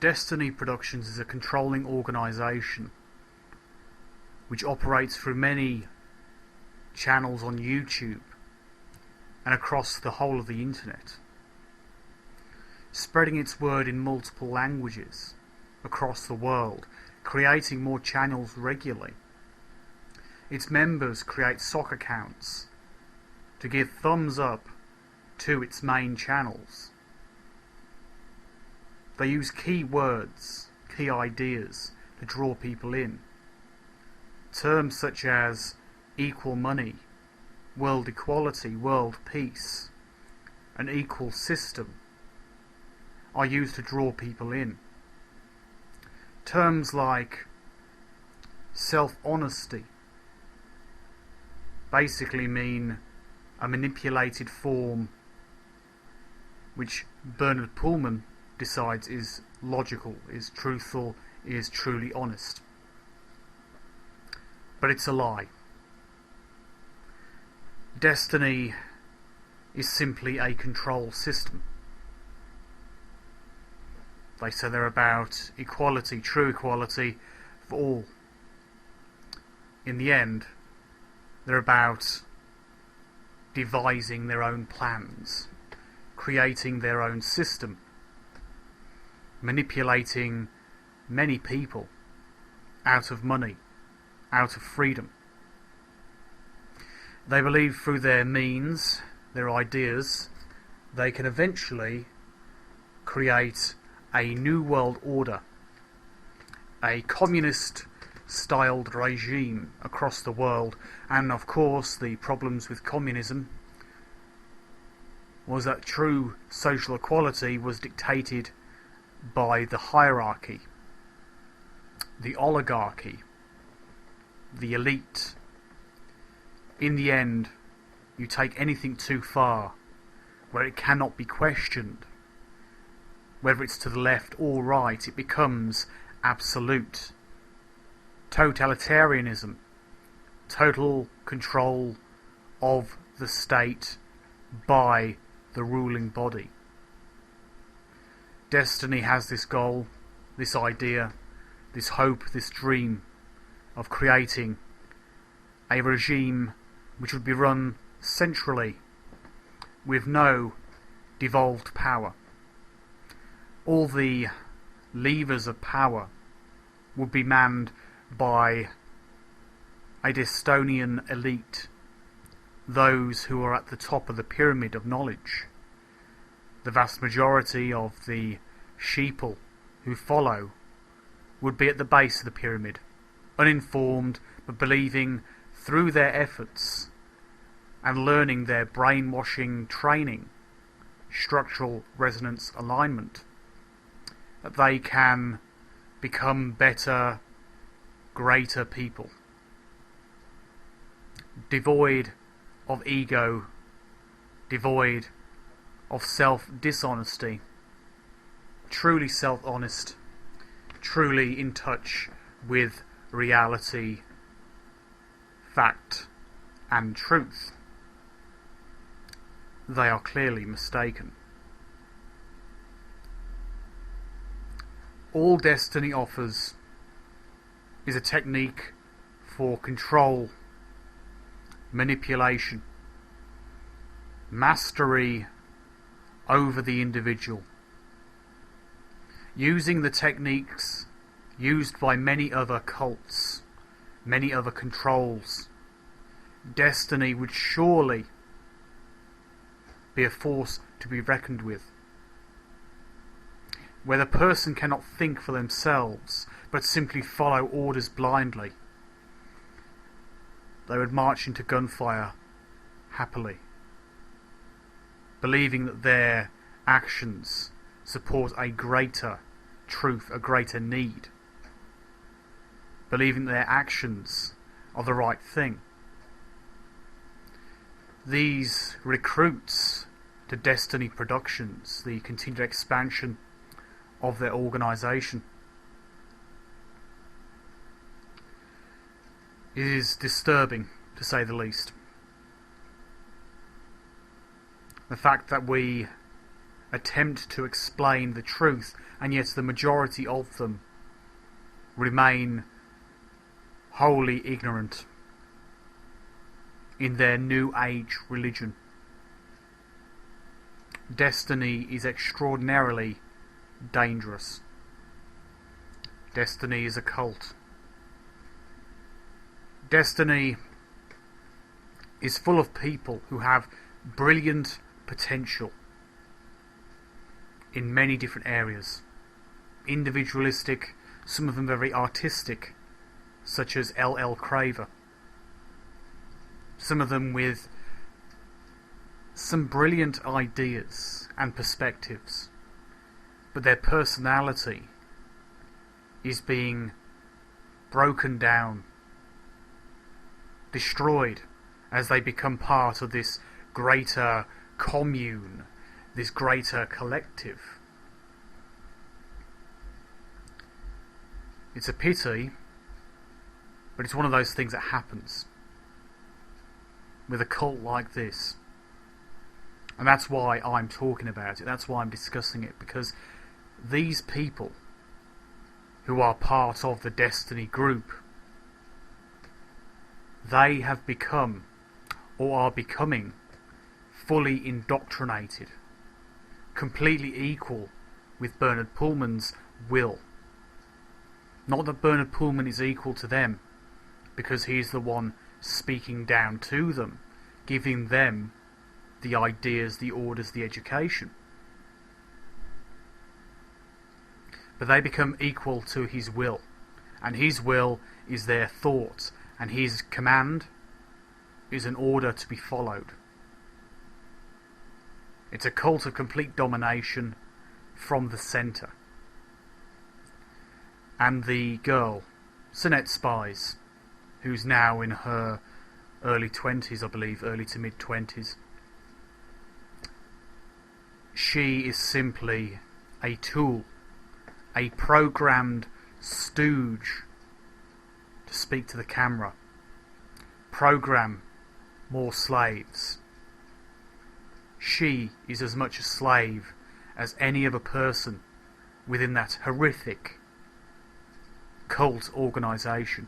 Desteni Productions is a controlling organisation which operates through many channels on YouTube and across the whole of the internet, spreading its word in multiple languages across the world, creating more channels regularly. Its members create sock accounts to give thumbs up to its main channels. They use key words, key ideas to draw people in. Terms such as equal money, world equality, world peace, an equal system are used to draw people in. Terms like self-honesty basically mean a manipulated form which Bernard Pullman decides is logical, is truthful, is truly honest. But it's a lie. Desteni is simply a control system. They say they're about equality, true equality for all. In the end, they're about devising their own plans, creating their own system, manipulating many people out of money, out of freedom. They believe through their means, their ideas, they can eventually create a new world order, a communist styled regime across the world. And of course the problems with communism was that true social equality was dictated by the hierarchy, the oligarchy, the elite. In the end, you take anything too far where it cannot be questioned, whether it's to the left or right, it becomes absolute. Totalitarianism, total control of the state by the ruling body. Desteni has this goal, this idea, this hope, this dream of creating a regime which would be run centrally with no devolved power. All the levers of power would be manned by a Destonian elite, those who are at the top of the pyramid of knowledge. The vast majority of the sheeple who follow would be at the base of the pyramid, uninformed but believing through their efforts and learning their brainwashing training, structural resonance alignment, that they can become better, greater people, devoid of ego, devoid of self-dishonesty, truly self-honest, truly in touch with reality, fact and truth. They are clearly mistaken. All Desteni offers is a technique for control, manipulation, mastery over the individual, using the techniques used by many other cults, many other controls. Desteni would surely be a force to be reckoned with, where the person cannot think for themselves but simply follow orders blindly. They would march into gunfire happily, believing that their actions support a greater truth, a greater need, believing their actions are the right thing. These recruits to Desteni Productions, the continued expansion of their organisation, it is disturbing, to say the least. The fact that we attempt to explain the truth, and yet the majority of them remain wholly ignorant in their New Age religion. Destiny is extraordinarily dangerous. Destiny is a cult. Destiny is full of people who have brilliant potential in many different areas. Individualistic, some of them very artistic, such as L.L. Craver. Some of them with some brilliant ideas and perspectives, but their personality is being broken down, destroyed, as they become part of this greater commune, this greater collective. It's a pity, but it's one of those things that happens with a cult like this. And that's why I'm talking about it, that's why I'm discussing it, because these people who are part of the Desteni group, they have become, or are becoming, fully indoctrinated, completely equal with Bernard Pullman's will. Not that Bernard Pullman is equal to them, because he's the one speaking down to them, giving them the ideas, the orders, the education. But they become equal to his will, and his will is their thought, and his command is an order to be followed. It's a cult of complete domination from the centre. And the girl, Sinette Spies, who's now in her early 20s, I believe, early to mid 20s, she is simply a tool, a programmed stooge to speak to the camera. Program more slaves. She is as much a slave as any other person within that horrific cult organisation.